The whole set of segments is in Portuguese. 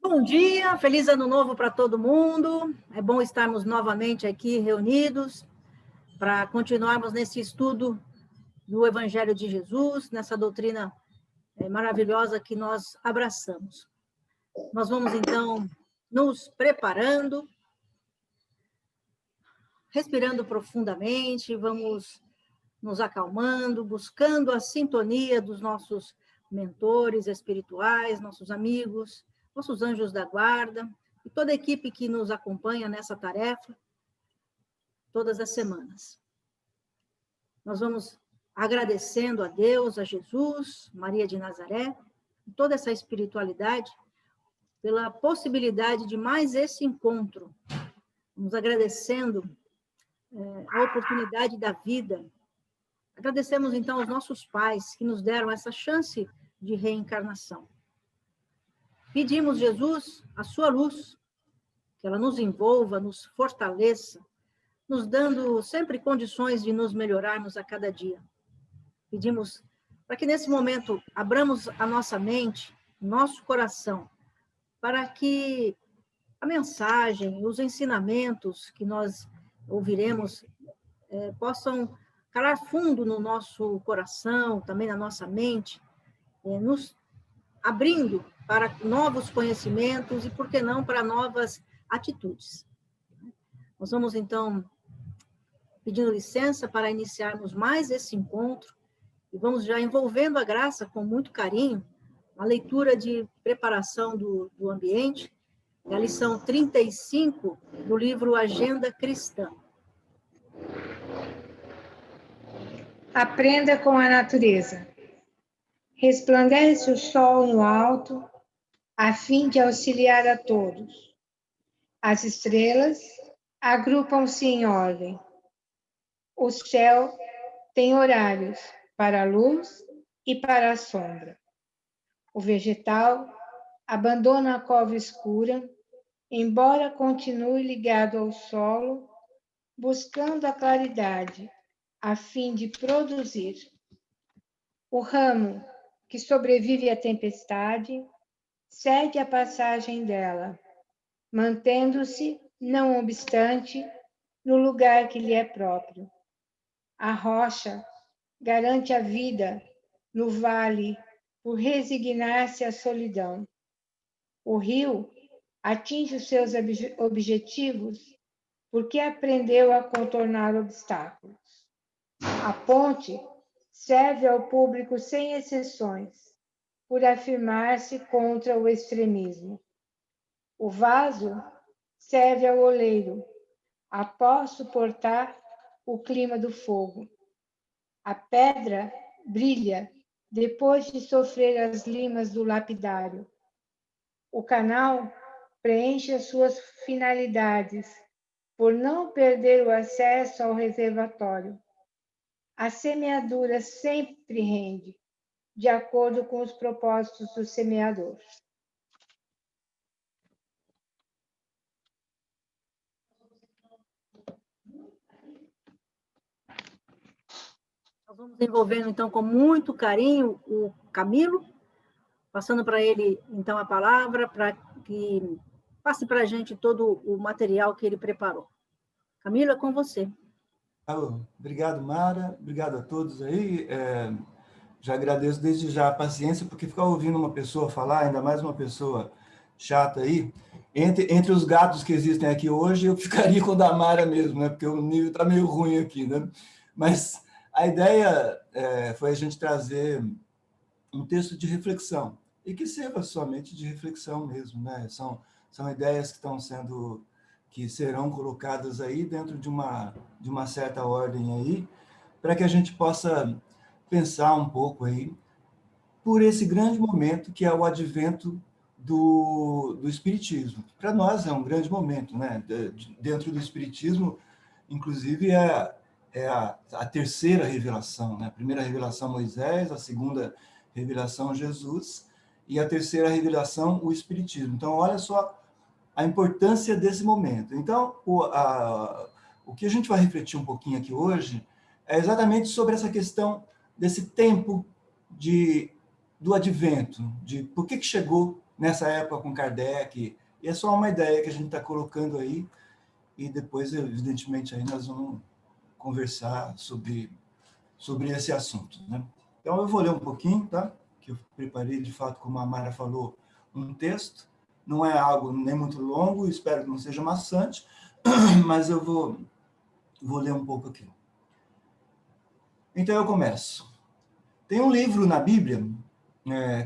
Bom dia, feliz ano novo para todo mundo. É bom estarmos novamente aqui reunidos para continuarmos nesse estudo do Evangelho de Jesus, nessa doutrina maravilhosa que nós abraçamos. Nós vamos, então, nos preparando, respirando profundamente, vamos nos acalmando, buscando a sintonia dos nossos mentores espirituais, nossos amigos, nossos anjos da guarda e toda a equipe que nos acompanha nessa tarefa todas as semanas. Nós vamos agradecendo a Deus, a Jesus, Maria de Nazaré, toda essa espiritualidade, pela possibilidade de mais esse encontro. Vamos agradecendo a oportunidade da vida. Agradecemos, então, aos nossos pais que nos deram essa chance de reencarnação. Pedimos, Jesus, a sua luz, que ela nos envolva, nos fortaleça, nos dando sempre condições de nos melhorarmos a cada dia. Pedimos para que, nesse momento, abramos a nossa mente, nosso coração, para que a mensagem, os ensinamentos que nós ouviremos possam calar fundo no nosso coração, também na nossa mente, nos abrindo para novos conhecimentos e, por que não, para novas atitudes. Nós vamos, então, pedindo licença para iniciarmos mais esse encontro e vamos já envolvendo a graça com muito carinho, a leitura de preparação do ambiente, a lição 35 do livro Agenda Cristã. Aprenda com a natureza. Resplandece o sol no alto, a fim de auxiliar a todos. As estrelas agrupam-se em ordem. O céu tem horários para a luz e para a sombra. O vegetal abandona a cova escura, embora continue ligado ao solo, buscando a claridade, a fim de produzir. O ramo, que sobrevive à tempestade, segue a passagem dela, mantendo-se, não obstante, no lugar que lhe é próprio. A rocha garante a vida no vale por resignar-se à solidão. O rio atinge os seus objetivos porque aprendeu a contornar obstáculos. A ponte serve ao público sem exceções, por afirmar-se contra o extremismo. O vaso serve ao oleiro, após suportar o clima do fogo. A pedra brilha depois de sofrer as limas do lapidário. O canal preenche as suas finalidades, por não perder o acesso ao reservatório. A semeadura sempre rende, de acordo com os propósitos do semeador. Nós vamos envolvendo, então, com muito carinho o Camilo, passando para ele, então, a palavra, para que passe para a gente todo o material que ele preparou. Camilo, é com você. Obrigado, Mara. Obrigado a todos aí. Já agradeço desde já a paciência, porque ficar ouvindo uma pessoa falar, ainda mais uma pessoa chata aí, entre os gatos que existem aqui hoje, eu ficaria com o da Mara mesmo, né? Porque o nível está meio ruim aqui, né? Mas a ideia foi a gente trazer um texto de reflexão, e que sirva somente de reflexão mesmo, né? São ideias que serão colocadas aí dentro de uma certa ordem aí, para que a gente possa pensar um pouco aí por esse grande momento que é o advento do Espiritismo. Para nós é um grande momento, né? Dentro do Espiritismo, inclusive, é a terceira revelação, né? A primeira revelação Moisés, a segunda revelação Jesus, e a terceira revelação o Espiritismo. Então, olha só a importância desse momento. Então, o que a gente vai refletir um pouquinho aqui hoje é exatamente sobre essa questão desse tempo do advento, de por que chegou nessa época com Kardec, e é só uma ideia que a gente está colocando aí, e depois, evidentemente, aí nós vamos conversar sobre esse assunto, né? Então, eu vou ler um pouquinho, tá? Que eu preparei, de fato, como a Mara falou, um texto. Não é algo nem muito longo, espero que não seja maçante, mas eu vou ler um pouco aqui. Então, eu começo. Tem um livro na Bíblia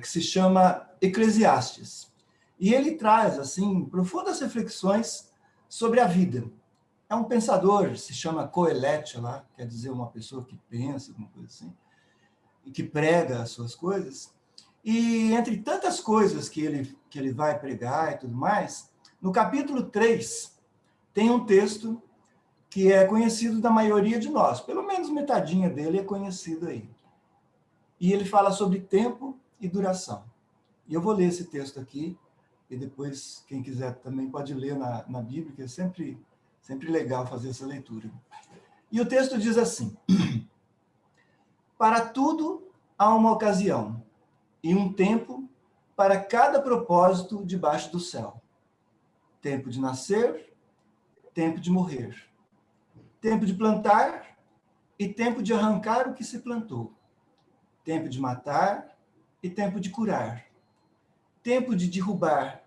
que se chama Eclesiastes, e ele traz, assim, profundas reflexões sobre a vida. É um pensador, se chama Coelete lá, quer dizer uma pessoa que pensa, alguma coisa assim, e que prega as suas coisas. E entre tantas coisas que ele vai pregar e tudo mais, no capítulo 3, tem um texto que é conhecido da maioria de nós, pelo menos metadinha dele é conhecido aí. E ele fala sobre tempo e duração. E eu vou ler esse texto aqui, e depois, quem quiser também pode ler na Bíblia, que é sempre legal fazer essa leitura. E o texto diz assim: para tudo há uma ocasião, e um tempo para cada propósito debaixo do céu. Tempo de nascer, tempo de morrer. Tempo de plantar e tempo de arrancar o que se plantou. Tempo de matar e tempo de curar. Tempo de derrubar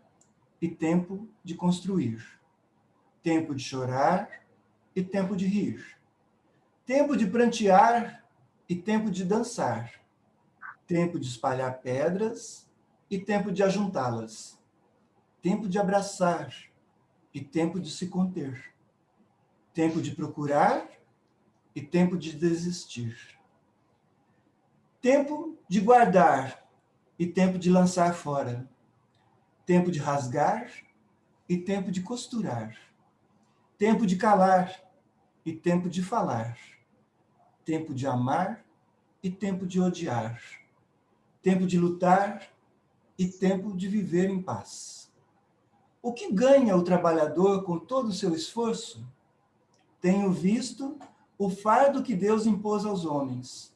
e tempo de construir. Tempo de chorar e tempo de rir. Tempo de prantear e tempo de dançar. Tempo de espalhar pedras e tempo de ajuntá-las. Tempo de abraçar e tempo de se conter. Tempo de procurar e tempo de desistir. Tempo de guardar e tempo de lançar fora. Tempo de rasgar e tempo de costurar. Tempo de calar e tempo de falar. Tempo de amar e tempo de odiar. Tempo de lutar e tempo de viver em paz. O que ganha o trabalhador com todo o seu esforço? Tenho visto o fardo que Deus impôs aos homens.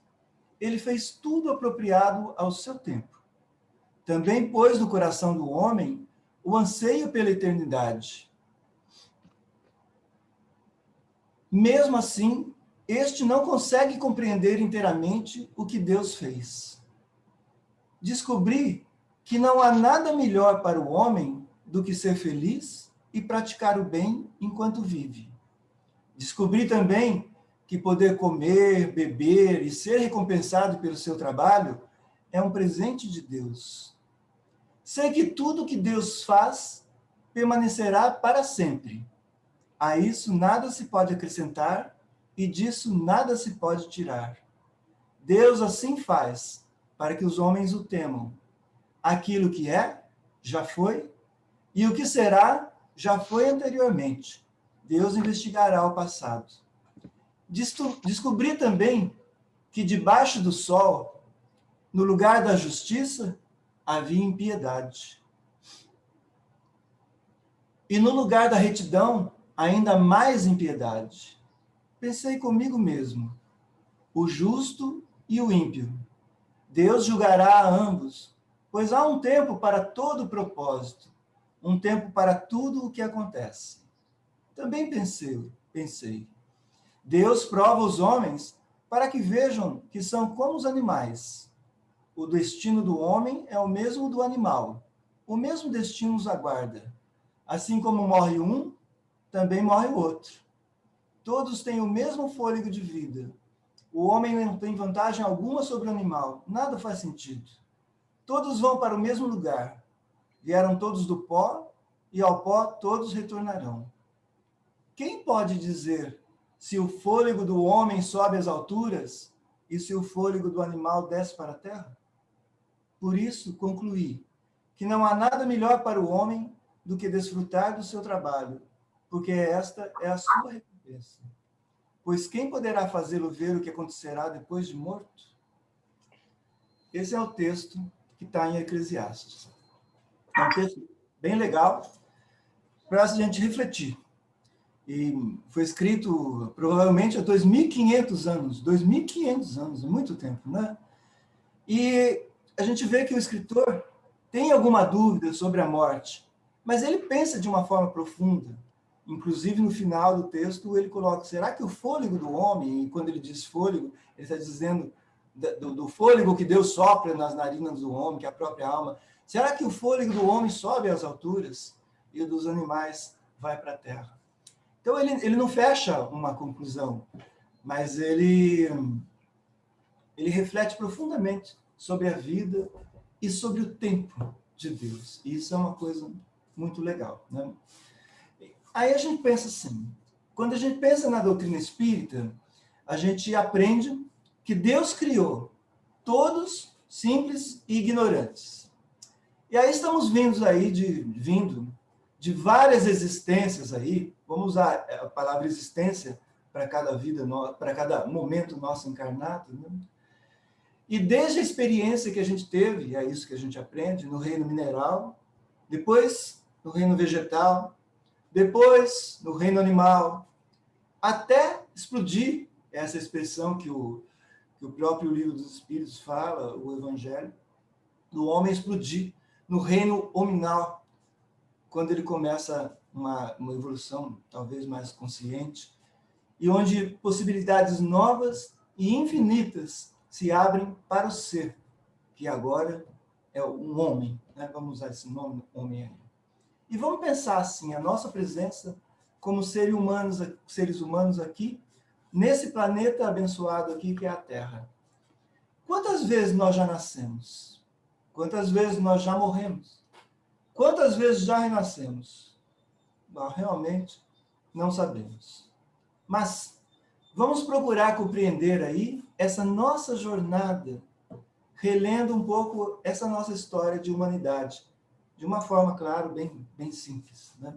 Ele fez tudo apropriado ao seu tempo. Também pôs no coração do homem o anseio pela eternidade. Mesmo assim, este não consegue compreender inteiramente o que Deus fez. Descobri que não há nada melhor para o homem do que ser feliz e praticar o bem enquanto vive. Descobri também que poder comer, beber e ser recompensado pelo seu trabalho é um presente de Deus. Sei que tudo que Deus faz permanecerá para sempre. A isso nada se pode acrescentar e disso nada se pode tirar. Deus assim faz para que os homens o temam. Aquilo que é, já foi, e o que será, já foi anteriormente. Deus investigará o passado. Descobri também que debaixo do sol, no lugar da justiça, havia impiedade. E no lugar da retidão, ainda mais impiedade. Pensei comigo mesmo, o justo e o ímpio. Deus julgará a ambos, pois há um tempo para todo propósito, um tempo para tudo o que acontece. Também pensei, Deus prova os homens para que vejam que são como os animais. O destino do homem é o mesmo do animal. O mesmo destino os aguarda. Assim como morre um, também morre o outro. Todos têm o mesmo fôlego de vida. O homem não tem vantagem alguma sobre o animal. Nada faz sentido. Todos vão para o mesmo lugar. Vieram todos do pó, e ao pó todos retornarão. Quem pode dizer se o fôlego do homem sobe às alturas e se o fôlego do animal desce para a terra? Por isso, concluí que não há nada melhor para o homem do que desfrutar do seu trabalho, porque esta é a sua recompensa. Pois quem poderá fazê-lo ver o que acontecerá depois de morto? Esse é o texto que está em Eclesiastes. É um texto bem legal para a gente refletir. E foi escrito provavelmente há 2.500 anos. 2.500 anos, muito tempo, né? E a gente vê que o escritor, tem alguma dúvida sobre a morte, mas ele pensa de uma forma profunda. Inclusive, no final do texto, ele coloca, será que o fôlego do homem, e quando ele diz fôlego, ele está dizendo do fôlego que Deus sopra nas narinas do homem, que é a própria alma, será que o fôlego do homem sobe às alturas e o dos animais vai para a terra? Então, ele não fecha uma conclusão, mas ele reflete profundamente sobre a vida e sobre o tempo de Deus. E isso é uma coisa muito legal, né? Aí a gente pensa assim, quando a gente pensa na doutrina espírita, a gente aprende que Deus criou todos simples e ignorantes. E aí estamos vindo de várias existências aí, vamos usar a palavra existência para cada vida, para cada momento nosso encarnado, né? E desde a experiência que a gente teve, é isso que a gente aprende, no reino mineral, depois no reino vegetal, depois no reino animal, até explodir, essa expressão que o próprio livro dos Espíritos fala, o Evangelho, do homem explodir no reino hominal, quando ele começa uma evolução talvez mais consciente, e onde possibilidades novas e infinitas se abrem para o ser, que agora é um homem, né? Vamos usar esse nome, homem aí. E vamos pensar assim, a nossa presença como seres humanos aqui, nesse planeta abençoado aqui que é a Terra. Quantas vezes nós já nascemos? Quantas vezes nós já morremos? Quantas vezes já renascemos? Nós realmente não sabemos. Mas vamos procurar compreender aí essa nossa jornada, relendo um pouco essa nossa história de humanidade, de uma forma, claro, bem simples, né?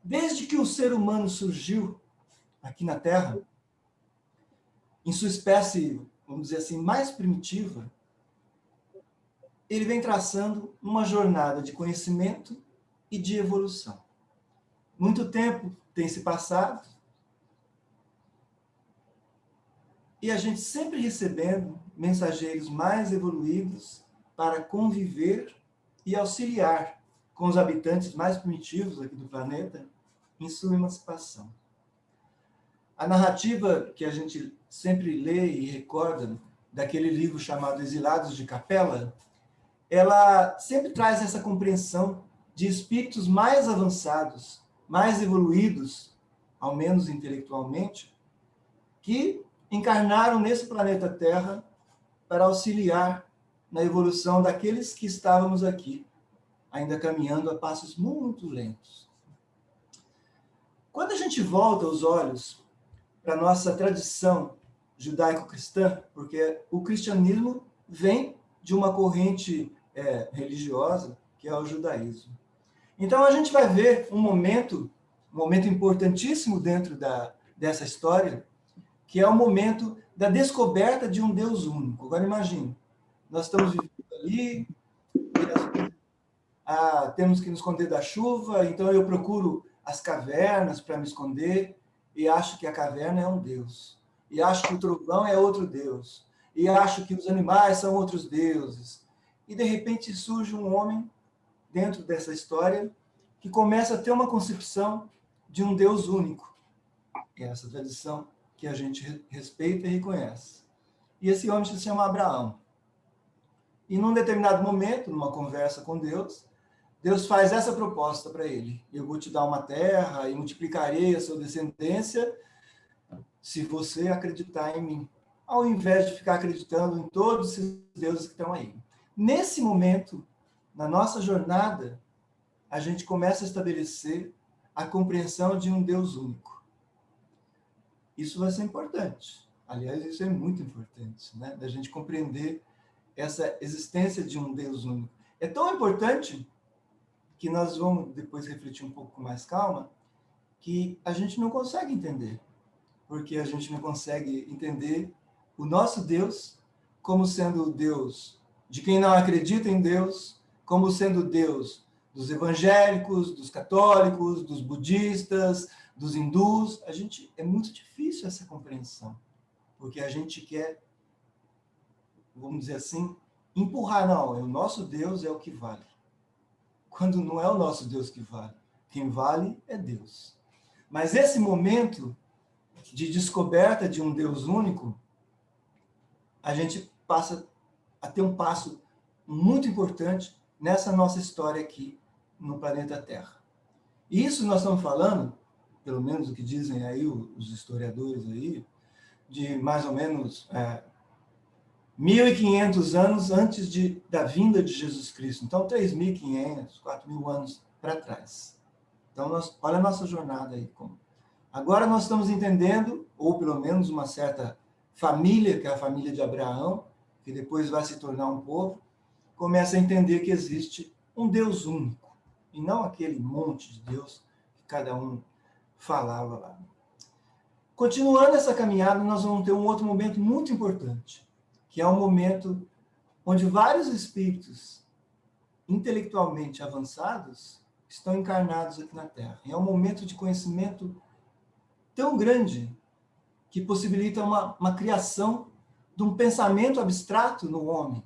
Desde que o ser humano surgiu aqui na Terra, em sua espécie, vamos dizer assim, mais primitiva, ele vem traçando uma jornada de conhecimento e de evolução. Muito tempo tem se passado e a gente sempre recebendo mensageiros mais evoluídos para conviver e auxiliar com os habitantes mais primitivos aqui do planeta em sua emancipação. A narrativa que a gente sempre lê e recorda daquele livro chamado Exilados de Capela, ela sempre traz essa compreensão de espíritos mais avançados, mais evoluídos, ao menos intelectualmente, que encarnaram nesse planeta Terra para auxiliar na evolução daqueles que estávamos aqui, ainda caminhando a passos muito lentos. Quando a gente volta os olhos para a nossa tradição judaico-cristã, porque o cristianismo vem de uma corrente religiosa, que é o judaísmo. Então, a gente vai ver um momento importantíssimo dentro dessa história, que é o momento da descoberta de um Deus único. Agora, imagine, nós estamos vivendo ali, temos que nos esconder da chuva, então eu procuro as cavernas para me esconder, e acho que a caverna é um Deus, e acho que o trovão é outro Deus, e acho que os animais são outros deuses. E, de repente, surge um homem dentro dessa história que começa a ter uma concepção de um Deus único. É essa tradição que a gente respeita e reconhece. E esse homem se chama Abraão. E, num determinado momento, numa conversa com Deus, Deus faz essa proposta para ele: eu vou te dar uma terra e multiplicarei a sua descendência se você acreditar em mim, ao invés de ficar acreditando em todos esses deuses que estão aí. Nesse momento, na nossa jornada, a gente começa a estabelecer a compreensão de um Deus único. Isso vai ser importante. Aliás, isso é muito importante, né? Da gente compreender essa existência de um Deus único. É tão importante que nós vamos depois refletir um pouco com mais calma, que a gente não consegue entender. Porque a gente não consegue entender o nosso Deus como sendo o Deus de quem não acredita em Deus, como sendo o Deus dos evangélicos, dos católicos, dos budistas, dos hindus. É muito difícil essa compreensão, porque a gente quer, vamos dizer assim, empurrar, não, o nosso Deus é o que vale. Quando não é o nosso Deus que vale. Quem vale é Deus. Mas esse momento de descoberta de um Deus único, a gente passa a ter um passo muito importante nessa nossa história aqui no planeta Terra. E isso nós estamos falando, pelo menos o que dizem aí os historiadores aí, de mais ou menos 1.500 anos antes da vinda de Jesus Cristo. Então, 3.500, 4.000 anos para trás. Então, olha a nossa jornada aí. Agora nós estamos entendendo, ou pelo menos uma certa família, que é a família de Abraão, que depois vai se tornar um povo, começa a entender que existe um Deus único, e não aquele monte de Deus que cada um falava lá. Continuando essa caminhada, nós vamos ter um outro momento muito importante, que é um momento onde vários espíritos intelectualmente avançados estão encarnados aqui na Terra. E é um momento de conhecimento tão grande que possibilita uma criação de um pensamento abstrato no homem.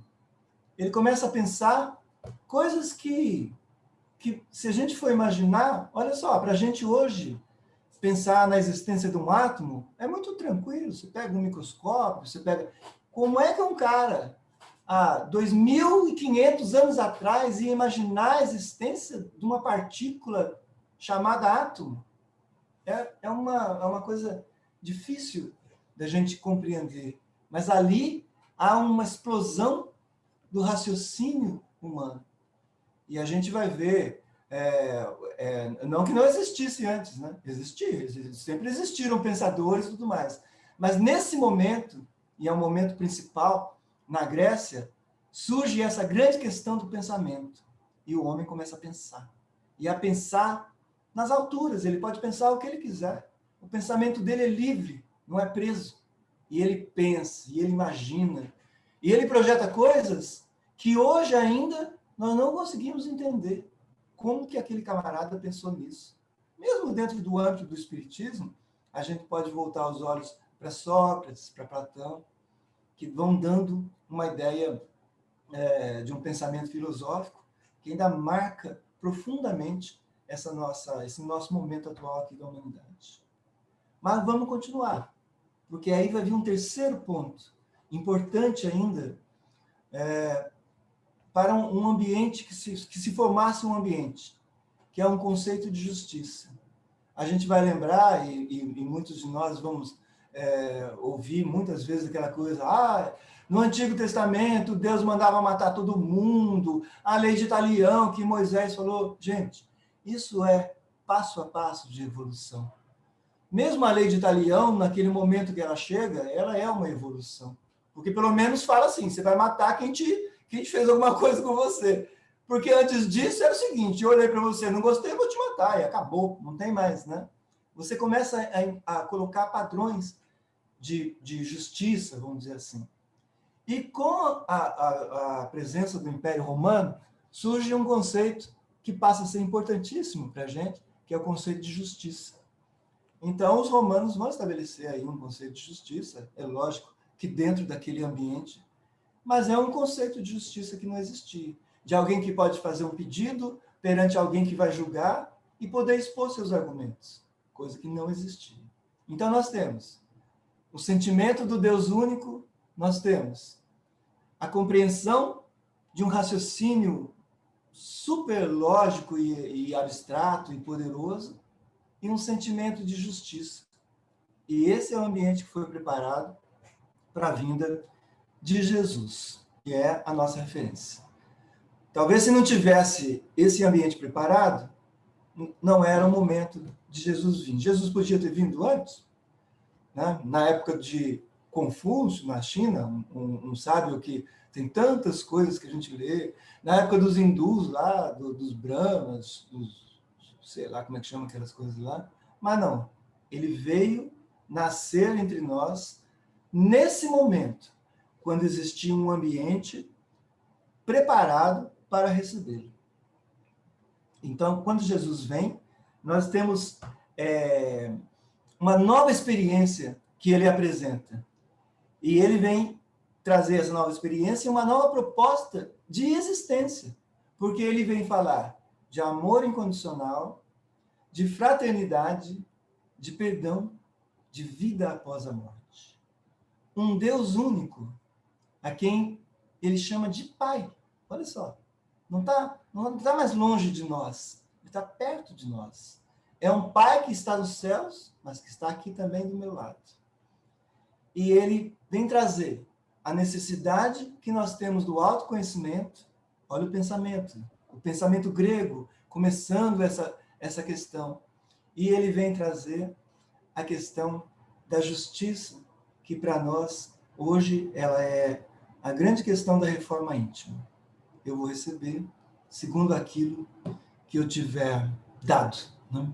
Ele começa a pensar coisas que se a gente for imaginar, olha só, para a gente hoje pensar na existência de um átomo é muito tranquilo. Você pega um microscópio, você pega... Como é que um cara, há 2.500 anos atrás, ia imaginar a existência de uma partícula chamada átomo? É uma coisa difícil da gente compreender. Mas ali há uma explosão do raciocínio humano. E a gente vai ver, não que não existisse antes, né? Existia, sempre existiram pensadores e tudo mais. Mas nesse momento, e é o momento principal, na Grécia, surge essa grande questão do pensamento. E o homem começa a pensar. E a pensar nas alturas, ele pode pensar o que ele quiser. O pensamento dele é livre, não é preso. E ele pensa, e ele imagina. E ele projeta coisas que hoje ainda nós não conseguimos entender. Como que aquele camarada pensou nisso? Mesmo dentro do âmbito do espiritismo, a gente pode voltar os olhos para Sócrates, para Platão, que vão dando uma ideia de um pensamento filosófico que ainda marca profundamente esse nosso momento atual aqui da humanidade. Mas vamos continuar, porque aí vai vir um terceiro ponto, importante ainda, para um ambiente que se formasse um ambiente, que é um conceito de justiça. A gente vai lembrar, e muitos de nós vamos ouvir muitas vezes aquela coisa, no Antigo Testamento Deus mandava matar todo mundo, a lei de Italião que Moisés falou. Gente, isso é passo a passo de evolução. Mesmo a lei de Italião, naquele momento que ela chega, ela é uma evolução. Porque pelo menos fala assim, você vai matar quem te fez alguma coisa com você. Porque antes disso era o seguinte, eu olhei para você, não gostei, eu vou te matar, e acabou, não tem mais, né? Você começa a colocar padrões de justiça, vamos dizer assim. E com a presença do Império Romano, surge um conceito que passa a ser importantíssimo para a gente, que é o conceito de justiça. Então, os romanos vão estabelecer aí um conceito de justiça, é lógico que dentro daquele ambiente, mas é um conceito de justiça que não existia. De alguém que pode fazer um pedido perante alguém que vai julgar e poder expor seus argumentos, coisa que não existia. Então, nós temos o sentimento do Deus único, nós temos a compreensão de um raciocínio super lógico e abstrato e poderoso, e um sentimento de justiça. E esse é o ambiente que foi preparado para a vinda de Jesus, que é a nossa referência. Talvez se não tivesse esse ambiente preparado, não era o momento de Jesus vir. Jesus podia ter vindo antes, né? Na época de Confúcio, na China, um sábio que tem tantas coisas que a gente lê, na época dos hindus lá, dos brahmas, sei lá como é que chama aquelas coisas lá, mas não, ele veio nascer entre nós nesse momento, quando existia um ambiente preparado para recebê-lo. Então, quando Jesus vem, nós temos uma nova experiência que ele apresenta. E ele vem trazer essa nova experiência, uma nova proposta de existência, porque ele vem falar de amor incondicional, de fraternidade, de perdão, de vida após a morte. Um Deus único, a quem ele chama de Pai. Olha só, não está mais longe de nós, ele está perto de nós. É um Pai que está nos céus, mas que está aqui também do meu lado. E ele vem trazer a necessidade que nós temos do autoconhecimento. Olha o pensamento grego, começando essa questão. E ele vem trazer a questão da justiça, que para nós, hoje, ela é a grande questão da reforma íntima. Eu vou receber segundo aquilo que eu tiver dado. Né?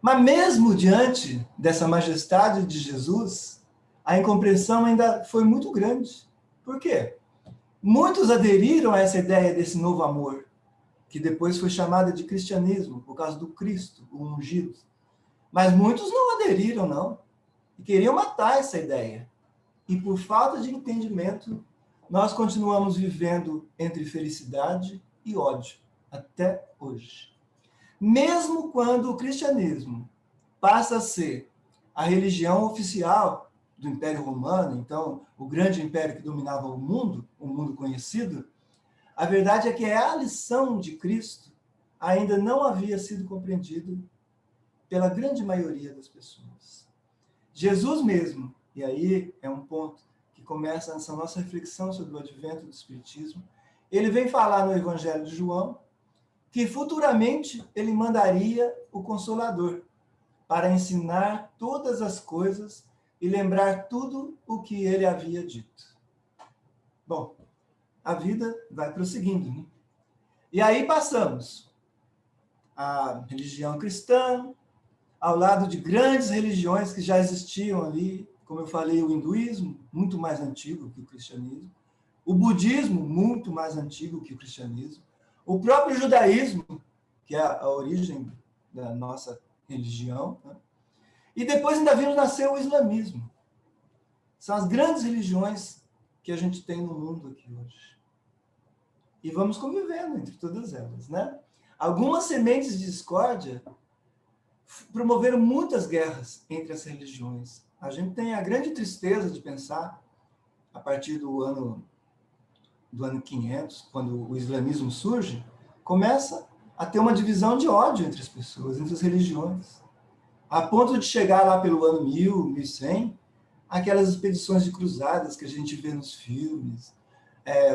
Mas mesmo diante dessa majestade de Jesus, a incompreensão ainda foi muito grande. Por quê? Muitos aderiram a essa ideia desse novo amor, que depois foi chamada de cristianismo, por causa do Cristo, o ungido. Mas muitos não aderiram, não. E queriam matar essa ideia. E por falta de entendimento, nós continuamos vivendo entre felicidade e ódio, até hoje. Mesmo quando o cristianismo passa a ser a religião oficial do Império Romano, então, o grande império que dominava o mundo conhecido, a verdade é que a lição de Cristo ainda não havia sido compreendida pela grande maioria das pessoas. Jesus mesmo, e aí é um ponto que começa essa nossa reflexão sobre o advento do Espiritismo, ele vem falar no Evangelho de João que futuramente ele mandaria o Consolador para ensinar todas as coisas e lembrar tudo o que ele havia dito. Bom, a vida vai prosseguindo, né? E aí passamos a religião cristã, ao lado de grandes religiões que já existiam ali, como eu falei, o hinduísmo, muito mais antigo que o cristianismo, o budismo, muito mais antigo que o cristianismo, o próprio judaísmo, que é a origem da nossa religião, né? E depois ainda vimos nascer o islamismo. São as grandes religiões que a gente tem no mundo aqui hoje. E vamos convivendo entre todas elas, né? Algumas sementes de discórdia promoveram muitas guerras entre as religiões. A gente tem a grande tristeza de pensar, a partir do ano 500, quando o islamismo surge, começa a ter uma divisão de ódio entre as pessoas, entre as religiões, a ponto de chegar lá pelo ano 1000, 1100, aquelas expedições de cruzadas que a gente vê nos filmes,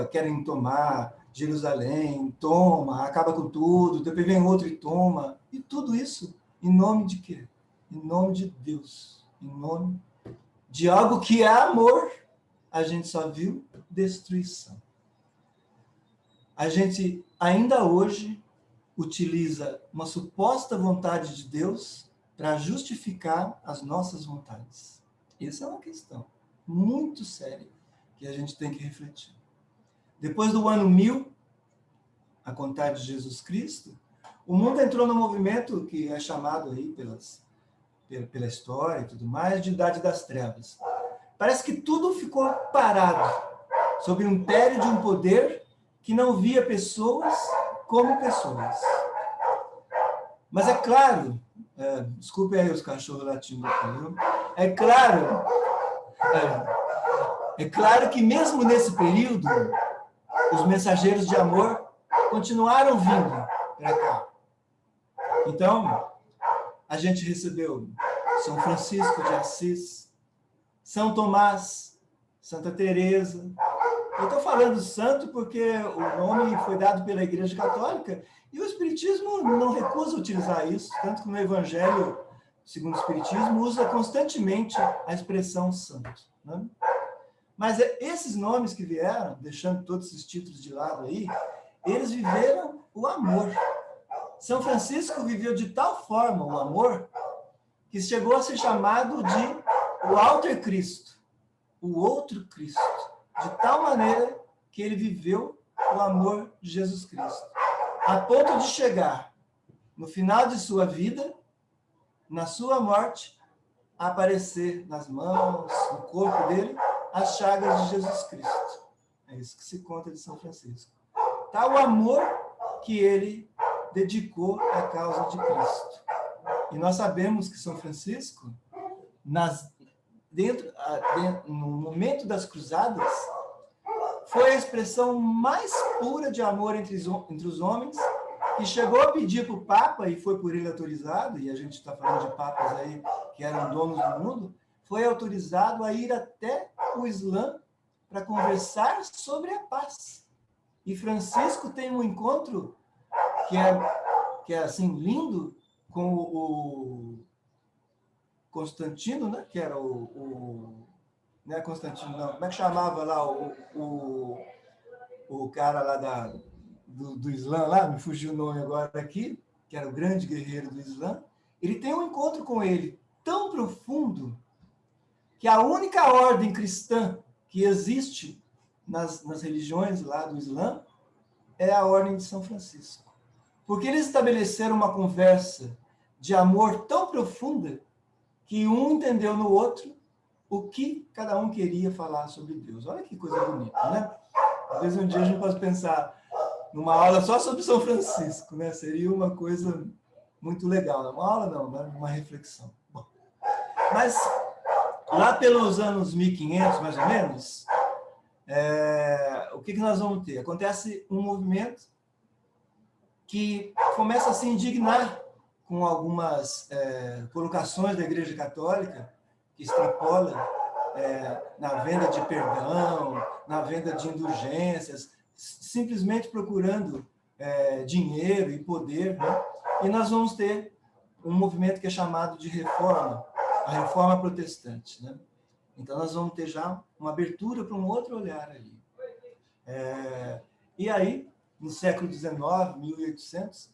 querem tomar Jerusalém, toma, acaba com tudo, depois vem outro e toma, e tudo isso em nome de quê? Em nome de Deus, em nome de algo que é amor. A gente só viu destruição. A gente ainda hoje utiliza uma suposta vontade de Deus para justificar as nossas vontades. Essa é uma questão muito séria que a gente tem que refletir. Depois do ano 1000, a contar de Jesus Cristo, o mundo entrou num movimento que é chamado aí pela história e tudo mais, de Idade das Trevas. Parece que tudo ficou parado sob o império de um poder que não via pessoas como pessoas. Mas é claro, desculpe aí os cachorros latindo aqui, viu? É claro que mesmo nesse período, os mensageiros de amor continuaram vindo para cá. Então, a gente recebeu São Francisco de Assis, São Tomás, Santa Teresa. Eu estou falando santo porque o nome foi dado pela Igreja Católica e o Espiritismo não recusa utilizar isso, tanto que no Evangelho, segundo o Espiritismo, usa constantemente a expressão santo, né? Mas esses nomes que vieram, deixando todos esses títulos de lado aí, eles viveram o amor. São Francisco viveu de tal forma o amor que chegou a ser chamado de o Alter Cristo, o outro Cristo, de tal maneira que ele viveu o amor de Jesus Cristo, a ponto de chegar, no final de sua vida, na sua morte, a aparecer nas mãos, no corpo dele, as chagas de Jesus Cristo. É isso que se conta de São Francisco. Tá o amor que ele dedicou à causa de Cristo. E nós sabemos que São Francisco, no momento das cruzadas, foi a expressão mais pura de amor entre os homens, que chegou a pedir para o Papa, e foi por ele autorizado, e a gente está falando de papas aí que eram donos do mundo, foi autorizado a ir até o Islã para conversar sobre a paz. E Francisco tem um encontro que é assim, lindo, com o Constantino, né? Que era não é Constantino, não. Como é que chamava lá o cara lá do Islã, lá, me fugiu o nome agora aqui, que era o grande guerreiro do Islã. Ele tem um encontro com ele tão profundo que a única ordem cristã que existe nas religiões lá do Islã é a ordem de São Francisco. Porque eles estabeleceram uma conversa de amor tão profunda que um entendeu no outro o que cada um queria falar sobre Deus. Olha que coisa bonita, né? Às vezes um dia a gente pode pensar numa aula só sobre São Francisco, né? Seria uma coisa muito legal. Uma aula não, né? Uma reflexão. Bom, mas lá pelos anos 1500, mais ou menos, o que nós vamos ter? Acontece um movimento que começa a se indignar com algumas colocações da Igreja Católica, que extrapola na venda de perdão, na venda de indulgências, simplesmente procurando dinheiro e poder, né? E nós vamos ter um movimento que é chamado de reforma, a reforma protestante, né? Então nós vamos ter já uma abertura para um outro olhar ali. E aí, no século XIX, 1800,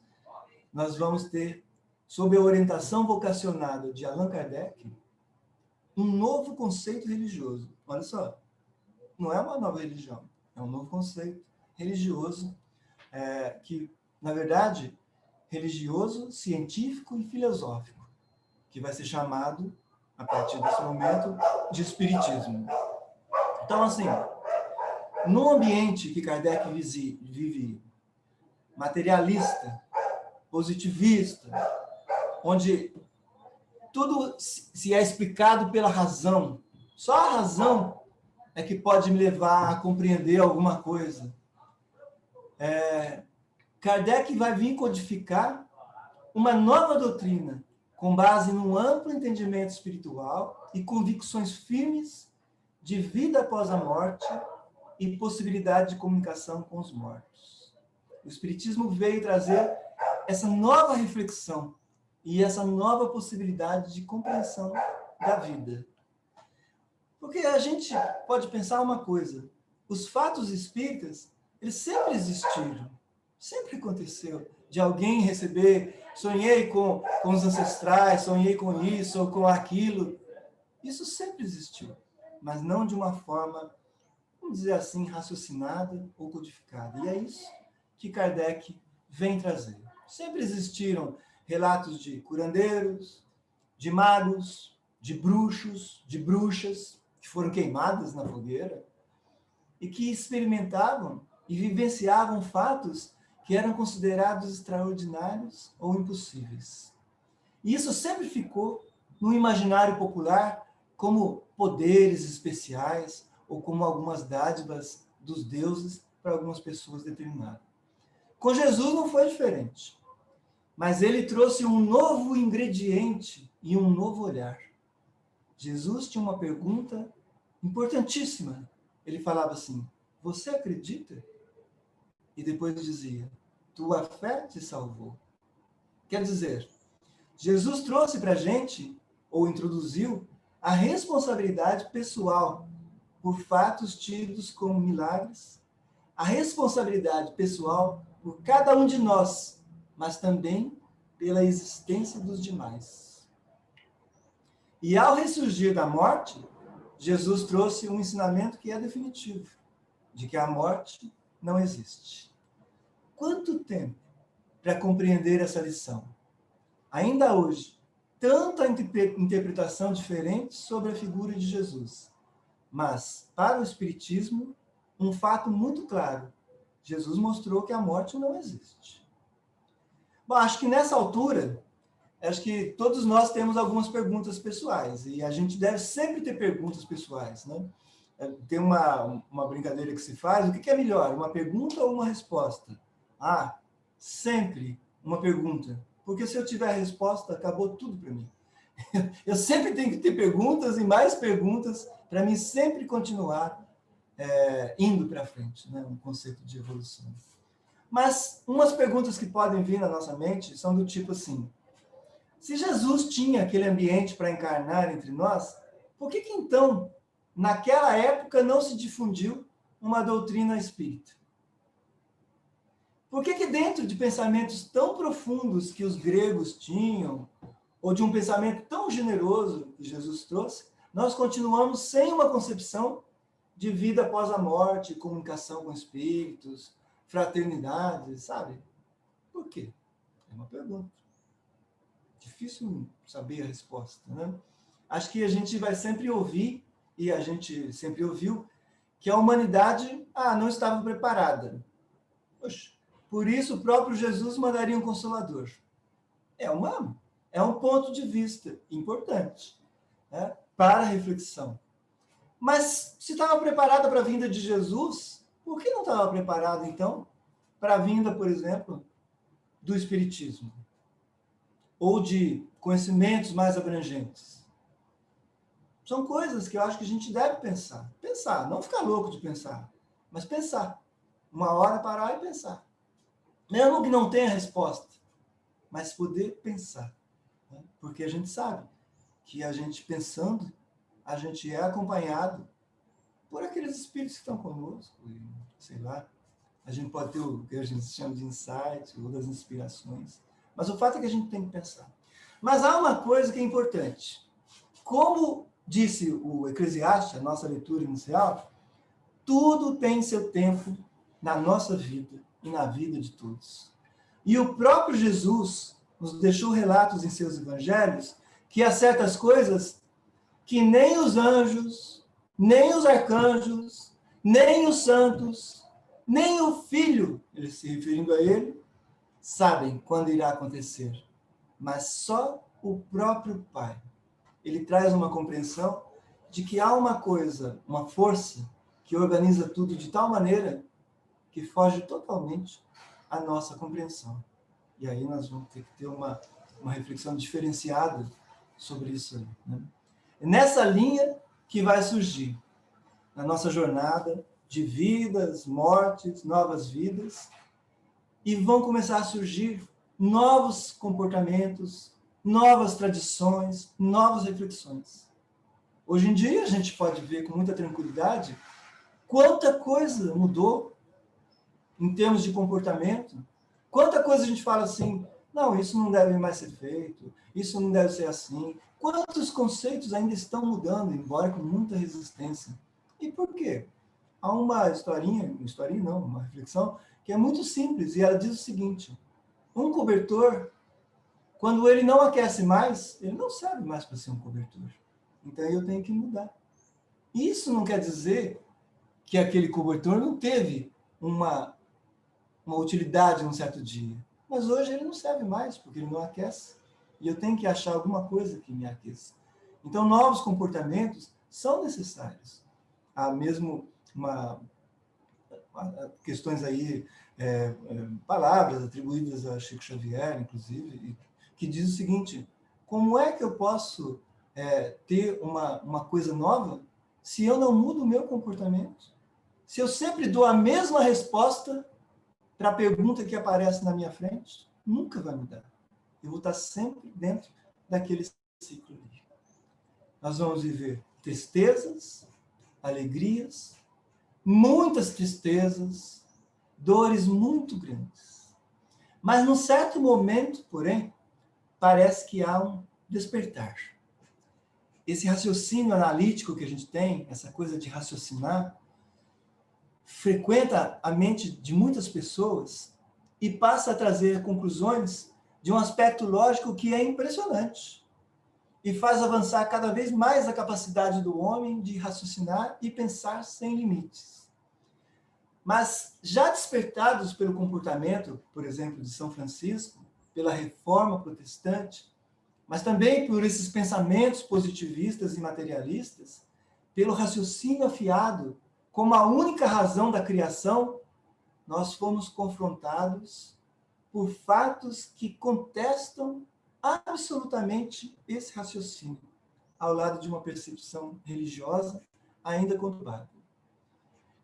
nós vamos ter, sob a orientação vocacionada de Allan Kardec, um novo conceito religioso. Olha só, não é uma nova religião, é um novo conceito religioso, que, na verdade, religioso, científico e filosófico, que vai ser chamado, a partir desse momento, de espiritismo. Então, assim, no ambiente que Kardec vive materialista, positivista, onde tudo se é explicado pela razão, só a razão é que pode me levar a compreender alguma coisa. Kardec vai vir codificar uma nova doutrina com base num amplo entendimento espiritual e convicções firmes de vida após a morte e possibilidade de comunicação com os mortos. O Espiritismo veio trazer essa nova reflexão e essa nova possibilidade de compreensão da vida. Porque a gente pode pensar uma coisa, os fatos espíritas, eles sempre existiram, sempre aconteceu, de alguém receber, sonhei com os ancestrais, sonhei com isso ou com aquilo. Isso sempre existiu, mas não de uma forma, vamos dizer assim, raciocinada ou codificada. E é isso que Kardec vem trazer. Sempre existiram relatos de curandeiros, de magos, de bruxos, de bruxas, que foram queimadas na fogueira, e que experimentavam e vivenciavam fatos que eram considerados extraordinários ou impossíveis. E isso sempre ficou no imaginário popular como poderes especiais ou como algumas dádivas dos deuses para algumas pessoas determinadas. Com Jesus não foi diferente, mas ele trouxe um novo ingrediente e um novo olhar. Jesus tinha uma pergunta importantíssima. Ele falava assim, você acredita? E depois dizia, tua fé te salvou. Quer dizer, Jesus trouxe para a gente, ou introduziu, a responsabilidade pessoal por fatos tidos como milagres, a responsabilidade pessoal por cada um de nós, mas também pela existência dos demais. E ao ressurgir da morte, Jesus trouxe um ensinamento que é definitivo, de que a morte não existe. Quanto tempo para compreender essa lição? Ainda hoje, tanta interpretação diferente sobre a figura de Jesus, Mas, para o Espiritismo, um fato muito claro. Jesus mostrou que a morte não existe. Bom, acho que nessa altura, acho que todos nós temos algumas perguntas pessoais. E a gente deve sempre ter perguntas pessoais, né? Tem uma brincadeira que se faz. O que é melhor, uma pergunta ou uma resposta? Ah, sempre uma pergunta. Porque se eu tiver a resposta, acabou tudo para mim. Eu sempre tenho que ter perguntas e mais perguntas para mim sempre continuar indo para frente, né? Um conceito de evolução. Mas umas perguntas que podem vir na nossa mente são do tipo assim: se Jesus tinha aquele ambiente para encarnar entre nós, por que então, naquela época, não se difundiu uma doutrina espírita? Por que dentro de pensamentos tão profundos que os gregos tinham, ou de um pensamento tão generoso que Jesus trouxe, nós continuamos sem uma concepção de vida após a morte, comunicação com espíritos, fraternidade, sabe? Por quê? É uma pergunta. Difícil saber a resposta, né? Acho que a gente vai sempre ouvir, e a gente sempre ouviu, que a humanidade não estava preparada. Poxa, por isso o próprio Jesus mandaria um Consolador. É um ponto de vista importante, né, para a reflexão. Mas se estava preparada para a vinda de Jesus, por que não estava preparada, então, para a vinda, por exemplo, do Espiritismo? Ou de conhecimentos mais abrangentes? São coisas que eu acho que a gente deve pensar. Pensar, não ficar louco de pensar, mas pensar. Uma hora parar e pensar. Mesmo que não tenha resposta, mas poder pensar. Né? Porque a gente sabe que a gente pensando, a gente é acompanhado por aqueles espíritos que estão conosco, e, sei lá, a gente pode ter o que a gente chama de insight, ou das inspirações, mas o fato é que a gente tem que pensar. Mas há uma coisa que é importante. Como disse o Eclesiastes, a nossa leitura inicial, tudo tem seu tempo na nossa vida e na vida de todos. E o próprio Jesus nos deixou relatos em seus evangelhos que há certas coisas que nem os anjos, nem os arcanjos, nem os santos, nem o Filho, ele se referindo a ele, sabem quando irá acontecer, mas só o próprio Pai. Ele traz uma compreensão de que há uma coisa, uma força, que organiza tudo de tal maneira que foge totalmente à nossa compreensão. E aí nós vamos ter que ter uma reflexão diferenciada sobre isso aí, né? É nessa linha que vai surgir, na nossa jornada de vidas, mortes, novas vidas, e vão começar a surgir novos comportamentos, novas tradições, novas reflexões. Hoje em dia, a gente pode ver com muita tranquilidade quanta coisa mudou em termos de comportamento, quanta coisa a gente fala assim, não, isso não deve mais ser feito, isso não deve ser assim. Quantos conceitos ainda estão mudando, embora com muita resistência. E por quê? Há uma uma reflexão, que é muito simples, e ela diz o seguinte: um cobertor, quando ele não aquece mais, ele não serve mais para ser um cobertor. Então eu tenho que mudar. Isso não quer dizer que aquele cobertor não teve uma utilidade num certo dia. Mas hoje ele não serve mais, porque ele não aquece. E eu tenho que achar alguma coisa que me aqueça. Então, novos comportamentos são necessários. Há mesmo questões aí, palavras atribuídas a Chico Xavier, inclusive, que diz o seguinte: como é que eu posso ter uma coisa nova se eu não mudo o meu comportamento? Se eu sempre dou a mesma resposta para a pergunta que aparece na minha frente, nunca vai mudar. Eu vou estar sempre dentro daquele ciclo ali. Nós vamos viver tristezas, alegrias, muitas tristezas, dores muito grandes. Mas num certo momento, porém, parece que há um despertar. Esse raciocínio analítico que a gente tem, essa coisa de raciocinar, frequenta a mente de muitas pessoas e passa a trazer conclusões de um aspecto lógico que é impressionante. e faz avançar cada vez mais a capacidade do homem de raciocinar e pensar sem limites. Mas, já despertados pelo comportamento, por exemplo, de São Francisco, pela reforma protestante, mas também por esses pensamentos positivistas e materialistas, pelo raciocínio afiado como a única razão da criação, nós fomos confrontados por fatos que contestam absolutamente esse raciocínio, ao lado de uma percepção religiosa ainda conturbada.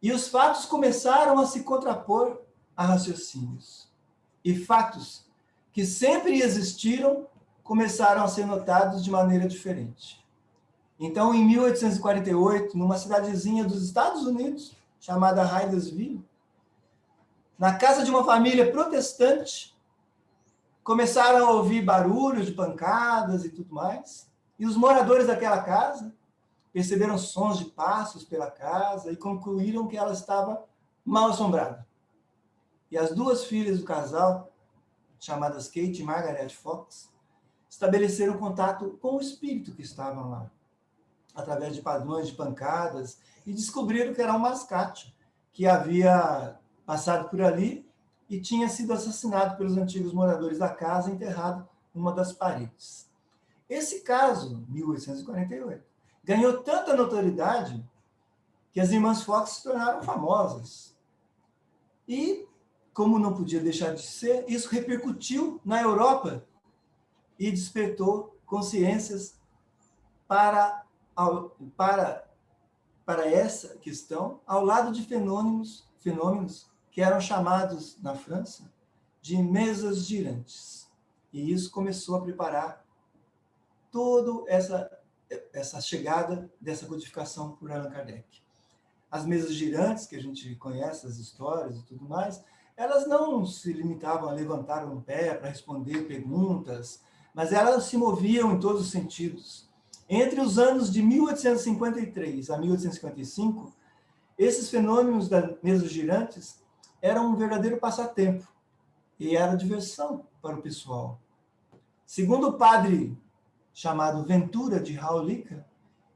E os fatos começaram a se contrapor a raciocínios. E fatos que sempre existiram começaram a ser notados de maneira diferente. Então, em 1848, numa cidadezinha dos Estados Unidos, chamada Hydesville, na casa de uma família protestante, começaram a ouvir barulhos de pancadas e tudo mais, e os moradores daquela casa perceberam sons de passos pela casa e concluíram que ela estava mal assombrada. E as duas filhas do casal, chamadas Kate e Margaret Fox, estabeleceram contato com o espírito que estavam lá, através de padrões de pancadas, e descobriram que era um mascate que havia passado por ali e tinha sido assassinado pelos antigos moradores da casa, enterrado numa das paredes. Esse caso, 1848, ganhou tanta notoriedade que as irmãs Fox se tornaram famosas. E, como não podia deixar de ser, isso repercutiu na Europa e despertou consciências para essa questão, ao lado de fenômenos que eram chamados, na França, de mesas girantes. E isso começou a preparar toda essa chegada dessa codificação por Allan Kardec. As mesas girantes, que a gente conhece, as histórias e tudo mais, elas não se limitavam a levantar um pé para responder perguntas, mas elas se moviam em todos os sentidos. Entre os anos de 1853 a 1855, esses fenômenos das mesas girantes eram um verdadeiro passatempo e era diversão para o pessoal. Segundo o padre chamado Ventura de Raulica,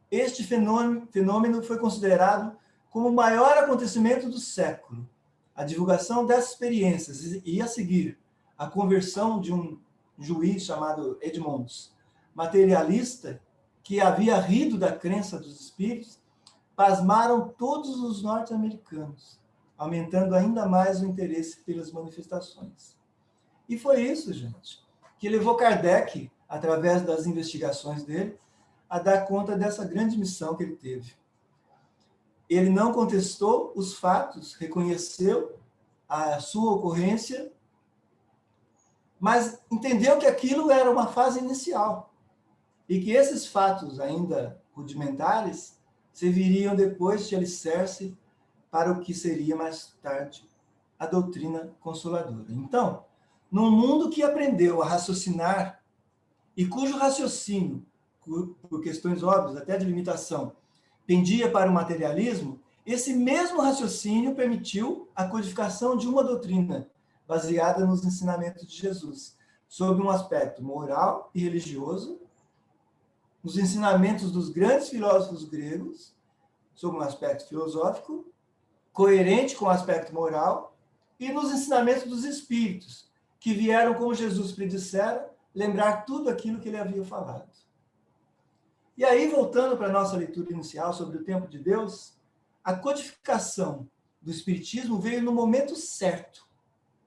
este fenômeno foi considerado como o maior acontecimento do século. A divulgação dessas experiências e, a seguir, a conversão de um juiz chamado Edmonds, materialista, que havia rido da crença dos espíritos, pasmaram todos os norte-americanos, aumentando ainda mais o interesse pelas manifestações. E foi isso, gente, que levou Kardec, através das investigações dele, a dar conta dessa grande missão que ele teve. Ele não contestou os fatos, reconheceu a sua ocorrência, mas entendeu que aquilo era uma fase inicial e que esses fatos ainda rudimentares serviriam depois de alicerce para o que seria mais tarde a doutrina consoladora. Então, num mundo que aprendeu a raciocinar e cujo raciocínio, por questões óbvias, até de limitação, pendia para o materialismo, esse mesmo raciocínio permitiu a codificação de uma doutrina baseada nos ensinamentos de Jesus, sob um aspecto moral e religioso, nos ensinamentos dos grandes filósofos gregos, sob um aspecto filosófico, coerente com o aspecto moral, e nos ensinamentos dos espíritos, que vieram, como Jesus predissera, lembrar tudo aquilo que ele havia falado. E aí, voltando para a nossa leitura inicial sobre o tempo de Deus, a codificação do Espiritismo veio no momento certo,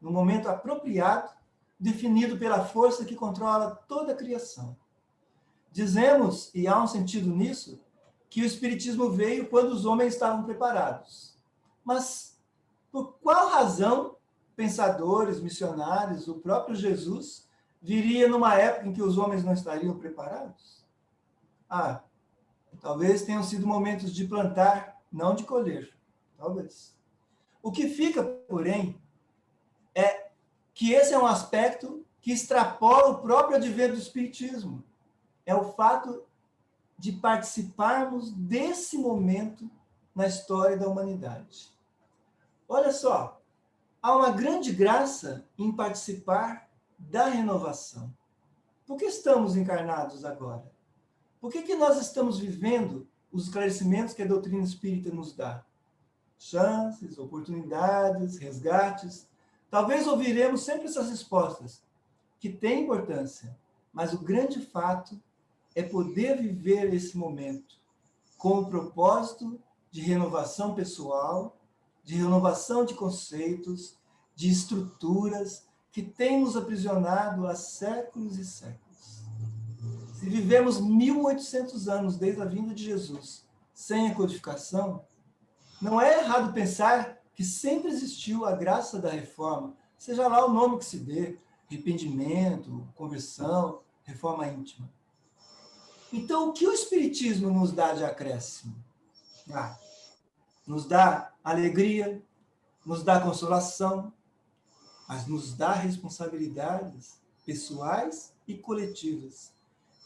no momento apropriado, definido pela força que controla toda a criação. Dizemos, e há um sentido nisso, que o Espiritismo veio quando os homens estavam preparados. Mas por qual razão pensadores, missionários, o próprio Jesus, viria numa época em que os homens não estariam preparados? Talvez tenham sido momentos de plantar, não de colher. Talvez. O que fica, porém, é que esse é um aspecto que extrapola o próprio advento do Espiritismo. É o fato de participarmos desse momento na história da humanidade. Olha só, há uma grande graça em participar da renovação. Por que estamos encarnados agora? Por que nós estamos vivendo os esclarecimentos que a doutrina espírita nos dá? Chances, oportunidades, resgates. Talvez ouviremos sempre essas respostas, que têm importância, mas o grande fato é poder viver esse momento com o propósito de renovação pessoal, de renovação de conceitos, de estruturas que têm nos aprisionado há séculos e séculos. Se vivemos 1800 anos desde a vinda de Jesus sem a codificação, não é errado pensar que sempre existiu a graça da reforma, seja lá o nome que se dê, arrependimento, conversão, reforma íntima. Então, o que o Espiritismo nos dá de acréscimo? Nos dá alegria, nos dá consolação, mas nos dá responsabilidades pessoais e coletivas,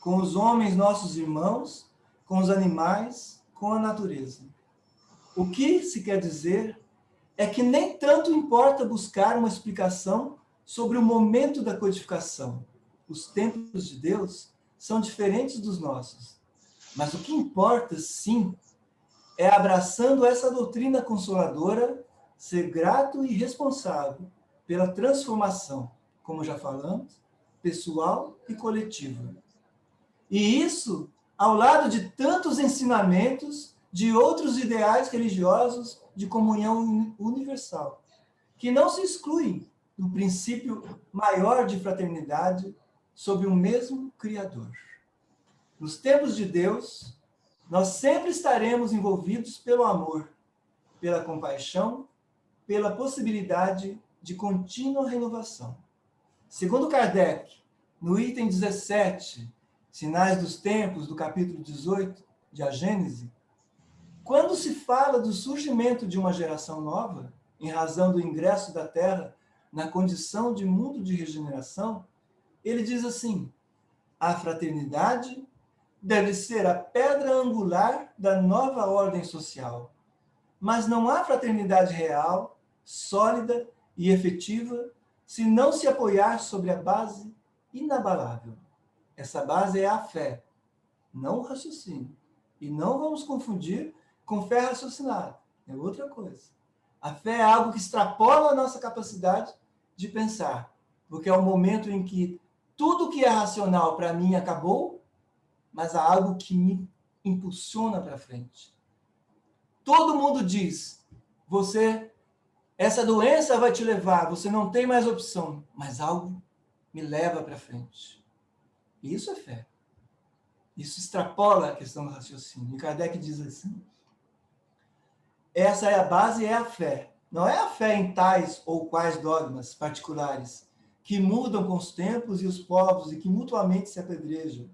com os homens, nossos irmãos, com os animais, com a natureza. O que se quer dizer é que nem tanto importa buscar uma explicação sobre o momento da codificação. Os tempos de Deus são diferentes dos nossos. Mas o que importa, sim, é, abraçando essa doutrina consoladora, ser grato e responsável pela transformação, como já falamos, pessoal e coletiva. E isso ao lado de tantos ensinamentos de outros ideais religiosos de comunhão universal, que não se excluem do princípio maior de fraternidade sob o mesmo Criador. Nos tempos de Deus, nós sempre estaremos envolvidos pelo amor, pela compaixão, pela possibilidade de contínua renovação. Segundo Kardec, no item 17, Sinais dos Tempos, do capítulo 18 de A Gênese, quando se fala do surgimento de uma geração nova, em razão do ingresso da Terra na condição de mundo de regeneração, ele diz assim: a fraternidade deve ser a pedra angular da nova ordem social. Mas não há fraternidade real, sólida e efetiva se não se apoiar sobre a base inabalável. Essa base é a fé, não o raciocínio. E não vamos confundir com fé raciocinada, é outra coisa. A fé é algo que extrapola a nossa capacidade de pensar, porque é o momento em que tudo que é racional para mim acabou, mas há algo que me impulsiona para frente. Todo mundo diz, essa doença vai te levar, você não tem mais opção, mas algo me leva para frente. Isso é fé. Isso extrapola a questão do raciocínio. E Kardec diz assim: essa é a base, é a fé. Não é a fé em tais ou quais dogmas particulares que mudam com os tempos e os povos e que mutuamente se apedrejam,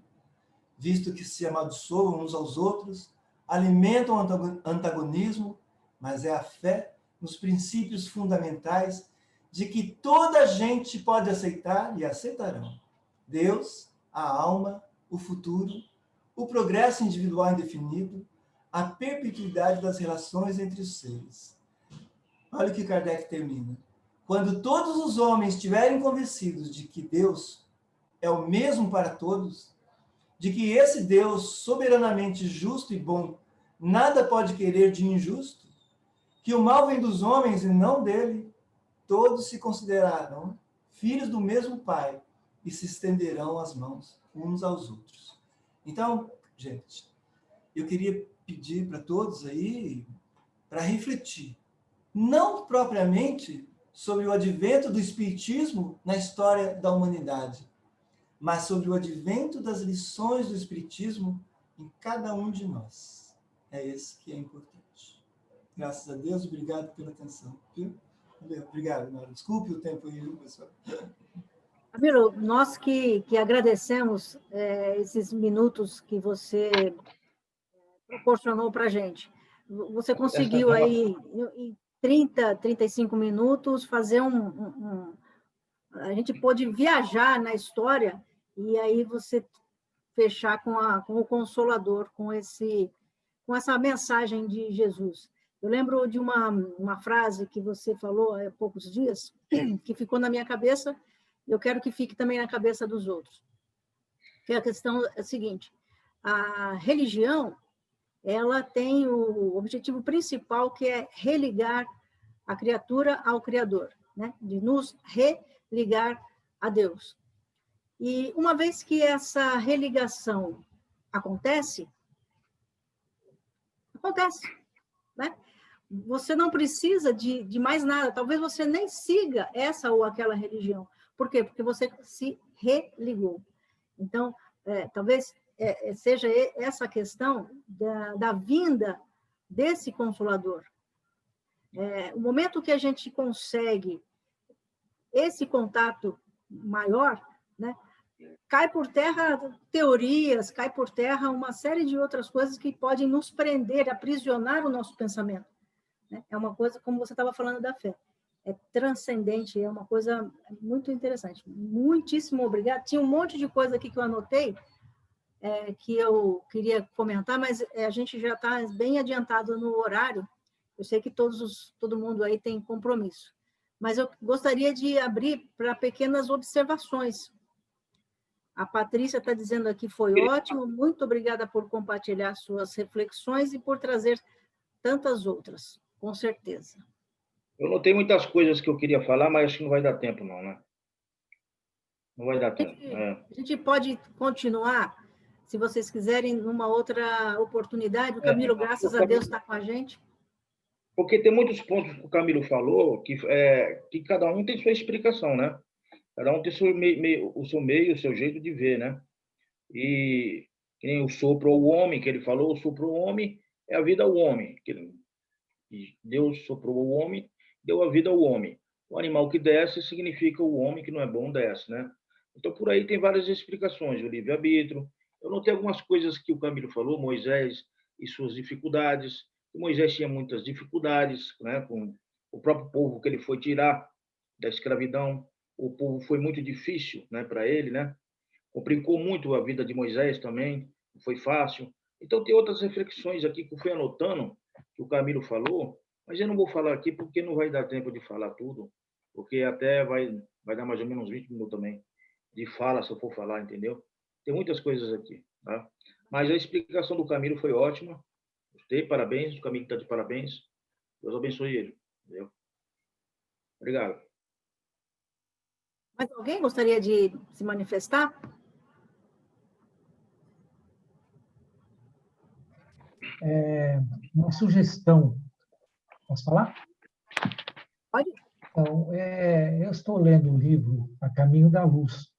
visto que se amaldiçoam uns aos outros, alimentam o antagonismo, mas é a fé nos princípios fundamentais de que toda a gente pode aceitar e aceitarão Deus, a alma, o futuro, o progresso individual indefinido, a perpetuidade das relações entre os seres. Olha o que Kardec termina. Quando todos os homens estiverem convencidos de que Deus é o mesmo para todos, de que esse Deus soberanamente justo e bom nada pode querer de injusto, que o mal vem dos homens e não dele, todos se considerarão filhos do mesmo Pai e se estenderão as mãos uns aos outros. Então, gente, eu queria pedir para todos aí para refletir, não propriamente sobre o advento do Espiritismo na história da humanidade, mas sobre o advento das lições do Espiritismo em cada um de nós. É esse que é importante. Graças a Deus, obrigado pela atenção. Viu? Obrigado, Nora. Desculpe o tempo aí, pessoal. Ramiro, nós que agradecemos esses minutos que você proporcionou para a gente. Você conseguiu aí, em 30, 35 minutos, fazer a gente pôde viajar na história e aí você fechar com o Consolador, com essa mensagem de Jesus. Eu lembro de uma frase que você falou há poucos dias, que ficou na minha cabeça, eu quero que fique também na cabeça dos outros. Que a questão é a seguinte: a religião, ela tem o objetivo principal, que é religar a criatura ao Criador, né? De nos religar a Deus. E uma vez que essa religação acontece, né? Você não precisa de mais nada, talvez você nem siga essa ou aquela religião. Por quê? Porque você se religou. Então, talvez seja essa questão da vinda desse Consolador. O momento que a gente consegue esse contato maior, né, cai por terra teorias, cai por terra uma série de outras coisas que podem nos prender, aprisionar o nosso pensamento. Né? É uma coisa, como você estava falando da fé, é transcendente, é uma coisa muito interessante. Muitíssimo obrigada. Tinha um monte de coisa aqui que eu anotei, que eu queria comentar, mas a gente já está bem adiantado no horário. Eu sei que todo mundo aí tem compromisso, mas eu gostaria de abrir para pequenas observações. A Patrícia está dizendo aqui, foi ótimo, muito obrigada por compartilhar suas reflexões e por trazer tantas outras, com certeza. Eu notei muitas coisas que eu queria falar, mas acho que não vai dar tempo, não, né? Não vai dar tempo. A gente pode continuar, se vocês quiserem, numa outra oportunidade. O Camilo, graças a Deus, está com a gente. Porque tem muitos pontos que o Camilo falou que cada um tem sua explicação, né? Cada um tem o seu meio, o seu jeito de ver, né? E quem o sopro ao homem, que ele falou, o sopro ao homem é a vida ao homem. Deus soprou ao homem, deu a vida ao homem. O animal que desce significa o homem que não é bom desce, né? Então, por aí tem várias explicações, o livre-arbítrio. Eu notei algumas coisas que o Camilo falou, Moisés e suas dificuldades. Moisés tinha muitas dificuldades, né, com o próprio povo que ele foi tirar da escravidão. O povo foi muito difícil, né, para ele, né? Complicou muito a vida de Moisés também, não foi fácil. Então, tem outras reflexões aqui que eu fui anotando, que o Camilo falou, mas eu não vou falar aqui porque não vai dar tempo de falar tudo, porque até vai dar mais ou menos uns 20 minutos também de fala, se eu for falar, entendeu? Tem muitas coisas aqui, tá? Mas a explicação do Camilo foi ótima. Gostei, parabéns, o Camilo está de parabéns. Deus abençoe ele, entendeu? Obrigado. Mais alguém gostaria de se manifestar? Uma sugestão. Posso falar? Pode. Então, eu estou lendo o livro A Caminho da Luz,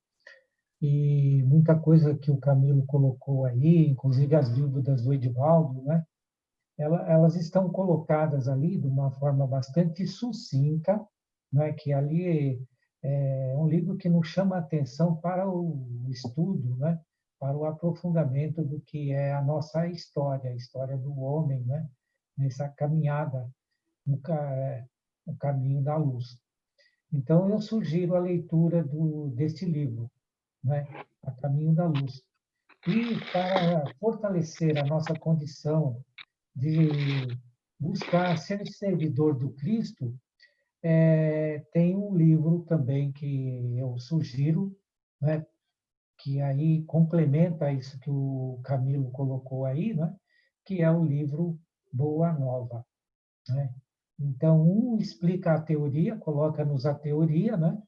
e muita coisa que o Camilo colocou aí, inclusive as dúvidas do Edivaldo, né? Elas estão colocadas ali de uma forma bastante sucinta, né? Que ali é um livro que nos chama a atenção para o estudo, né? Para o aprofundamento do que é a nossa história, a história do homem, né? Nessa caminhada no caminho da luz. Então, eu sugiro a leitura deste livro, né? A Caminho da Luz. E para fortalecer a nossa condição de buscar ser servidor do Cristo, tem um livro também que eu sugiro, né? Que aí complementa isso que o Camilo colocou aí, né? Que é o livro Boa Nova, né? Então, um explica a teoria, coloca-nos a teoria, né?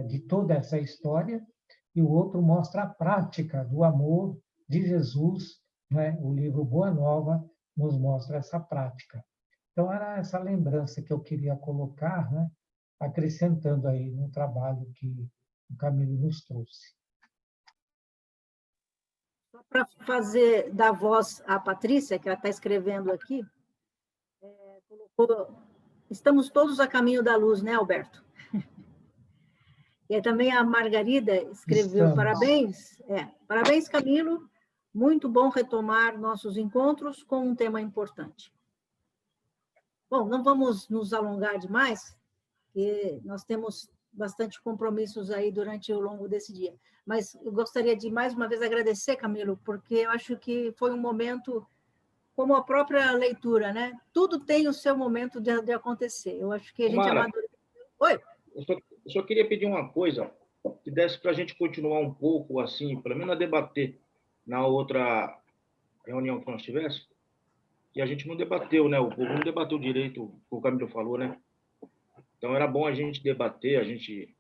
De toda essa história, e o outro mostra a prática do amor de Jesus, né? O livro Boa Nova nos mostra essa prática. Então, era essa lembrança que eu queria colocar, né? Acrescentando aí no trabalho que o Camilo nos trouxe. Para fazer da voz à Patrícia, que ela está escrevendo aqui, colocou, estamos todos a caminho da luz, né, Alberto? E também a Margarida escreveu, parabéns, parabéns, Camilo, muito bom retomar nossos encontros com um tema importante. Bom, não vamos nos alongar demais, porque nós temos bastante compromissos aí durante o longo desse dia. Mas eu gostaria de, mais uma vez, agradecer, Camilo, porque eu acho que foi um momento, como a própria leitura, né? Tudo tem o seu momento de acontecer. Eu acho que a gente amadureceu. Oi? Eu só queria pedir uma coisa, que desse para a gente continuar um pouco, assim, pelo menos a debater na outra reunião que nós tivemos, e a gente não debateu, né? O povo não debateu direito o que o Camilo falou, né? Então, era bom a gente debater, a gente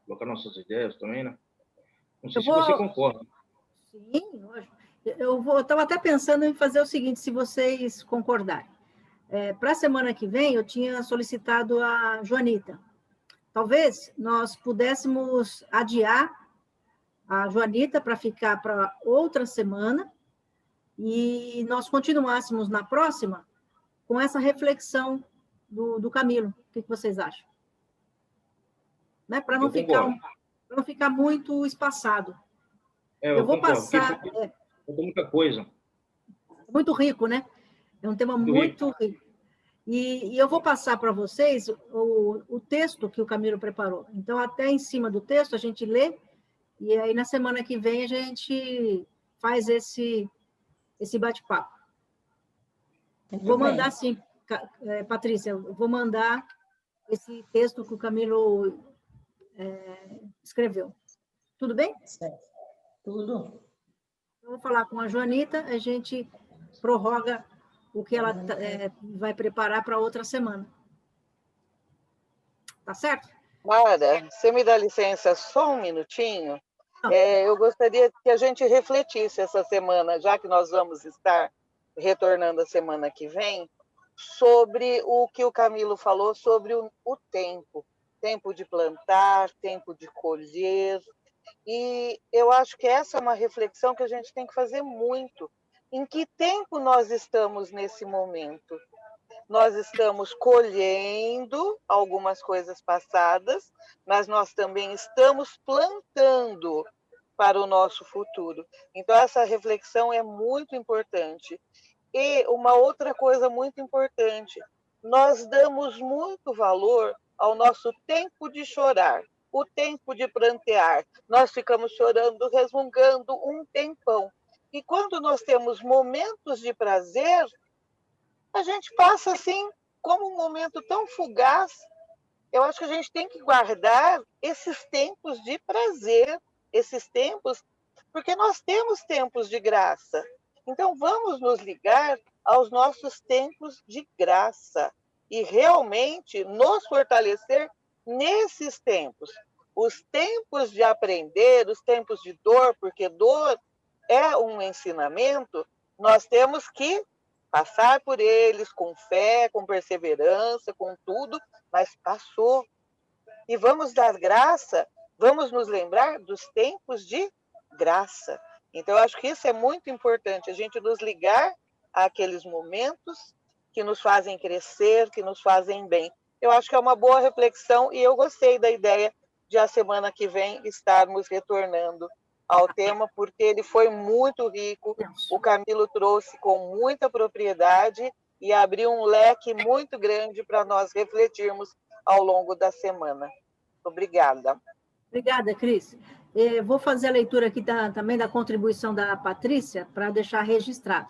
colocar nossas ideias também, né? Não sei Eu se você vou... concorda. Sim, lógico. Eu estava até pensando em fazer o seguinte, se vocês concordarem. Para a semana que vem, eu tinha solicitado a Joanita. Talvez nós pudéssemos adiar a Joanita para ficar para outra semana e nós continuássemos na próxima com essa reflexão do Camilo. O que vocês acham? Né? Para não ficar muito espaçado. Eu vou concordo, passar... porque falta muita coisa. É muito rico, né? É um tema muito rico. E eu vou passar para vocês o texto que o Camilo preparou. Então, até em cima do texto, a gente lê, e aí na semana que vem a gente faz esse bate-papo. Vou mandar, sim, Patrícia, vou mandar esse texto que o Camilo escreveu. Tudo bem? Certo. Tudo. Eu vou falar com a Joanita, a gente prorroga o que ela vai preparar para outra semana. Tá certo? Mara, você me dá licença só um minutinho? Eu gostaria que a gente refletisse essa semana, já que nós vamos estar retornando a semana que vem, sobre o que o Camilo falou sobre o tempo. Tempo de plantar, tempo de colher. E eu acho que essa é uma reflexão que a gente tem que fazer muito. Em que tempo nós estamos nesse momento? Nós estamos colhendo algumas coisas passadas, mas nós também estamos plantando para o nosso futuro. Então, essa reflexão é muito importante. E uma outra coisa muito importante, nós damos muito valor ao nosso tempo de chorar, o tempo de prantear. Nós ficamos chorando, resmungando um tempão. E quando nós temos momentos de prazer, a gente passa assim como um momento tão fugaz. Eu acho que a gente tem que guardar esses tempos de prazer, esses tempos, porque nós temos tempos de graça. Então vamos nos ligar aos nossos tempos de graça e realmente nos fortalecer nesses tempos. Os tempos de aprender, os tempos de dor, porque dor é um ensinamento, nós temos que passar por eles com fé, com perseverança, com tudo, mas passou. E vamos dar graça, vamos nos lembrar dos tempos de graça. Então, eu acho que isso é muito importante, a gente nos ligar àqueles momentos que nos fazem crescer, que nos fazem bem. Eu acho que é uma boa reflexão e eu gostei da ideia de a semana que vem estarmos retornando ao tema, porque ele foi muito rico, o Camilo trouxe com muita propriedade e abriu um leque muito grande para nós refletirmos ao longo da semana. Obrigada. Obrigada, Cris. Vou fazer a leitura aqui também da contribuição da Patrícia, para deixar registrado.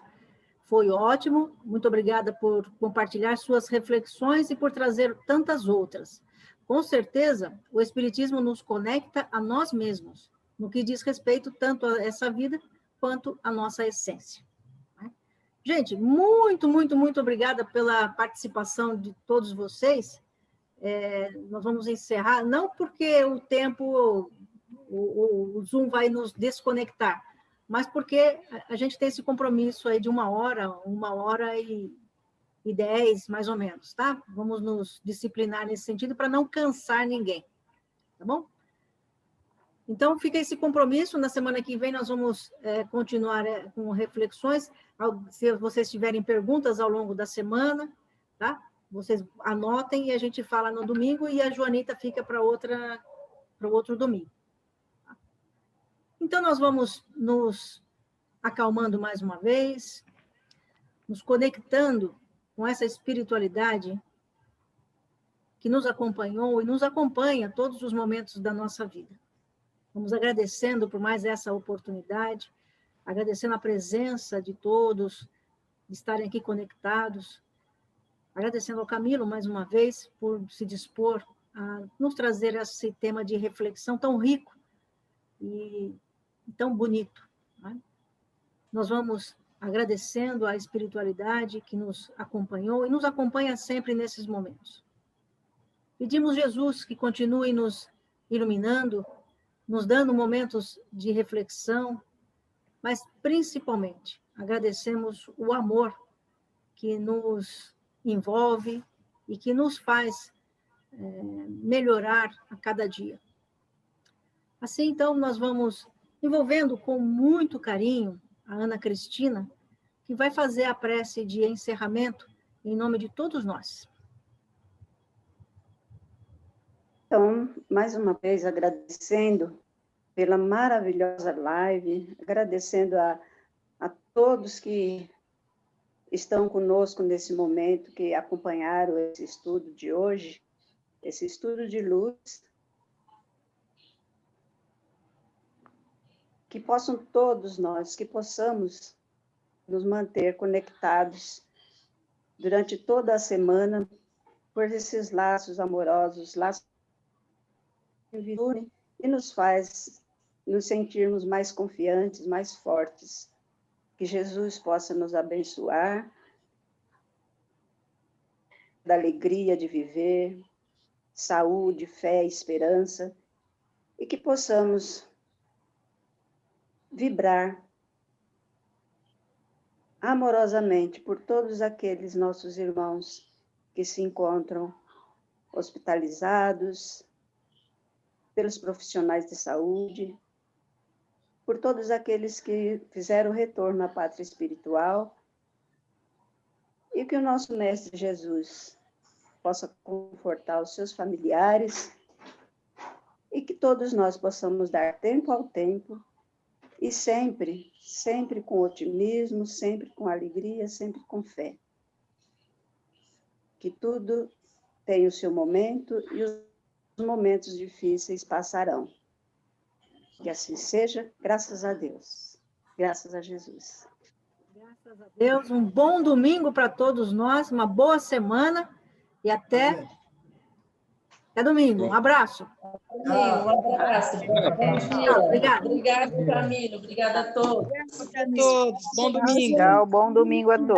Foi ótimo, muito obrigada por compartilhar suas reflexões e por trazer tantas outras. Com certeza, o Espiritismo nos conecta a nós mesmos, no que diz respeito tanto a essa vida quanto à nossa essência. Gente, muito, muito, muito obrigada pela participação de todos vocês. Nós vamos encerrar, não porque o tempo, o Zoom vai nos desconectar, mas porque a gente tem esse compromisso aí de 1h10, mais ou menos, tá? Vamos nos disciplinar nesse sentido para não cansar ninguém, tá bom? Então, fica esse compromisso. Na semana que vem, nós vamos continuar com reflexões. Se vocês tiverem perguntas ao longo da semana, tá? Vocês anotem e a gente fala no domingo e a Joanita fica para o outro domingo. Então, nós vamos nos acalmando mais uma vez, nos conectando com essa espiritualidade que nos acompanhou e nos acompanha todos os momentos da nossa vida. Vamos agradecendo por mais essa oportunidade, agradecendo a presença de todos, de estarem aqui conectados, agradecendo ao Camilo, mais uma vez, por se dispor a nos trazer esse tema de reflexão tão rico e tão bonito. Né? nós vamos agradecendo a espiritualidade que nos acompanhou e nos acompanha sempre nesses momentos. Pedimos Jesus que continue nos iluminando, nos dando momentos de reflexão, mas principalmente agradecemos o amor que nos envolve e que nos faz melhorar a cada dia. Assim, então, nós vamos envolvendo com muito carinho a Ana Cristina, que vai fazer a prece de encerramento em nome de todos nós. Então, mais uma vez, agradecendo pela maravilhosa live, agradecendo a todos que estão conosco nesse momento, que acompanharam esse estudo de hoje, esse estudo de luz, que possam todos nós, que possamos nos manter conectados durante toda a semana por esses laços amorosos, laços que unem e nos faz nos sentirmos mais confiantes, mais fortes. Que Jesus possa nos abençoar, da alegria de viver, saúde, fé, esperança, e que possamos vibrar amorosamente por todos aqueles nossos irmãos que se encontram hospitalizados, pelos profissionais de saúde, por todos aqueles que fizeram retorno à pátria espiritual, e que o nosso Mestre Jesus possa confortar os seus familiares, e que todos nós possamos dar tempo ao tempo, e sempre, sempre com otimismo, sempre com alegria, sempre com fé. Que tudo tem o seu momento e os momentos difíceis passarão. Que assim seja, graças a Deus. Graças a Jesus. Graças a Deus. Um bom domingo para todos nós, uma boa semana e até domingo. Um abraço. Um abraço. Bom dia. Obrigada. Obrigado, Camilo. Obrigada a todos. Bom domingo. Tchau, bom domingo a todos.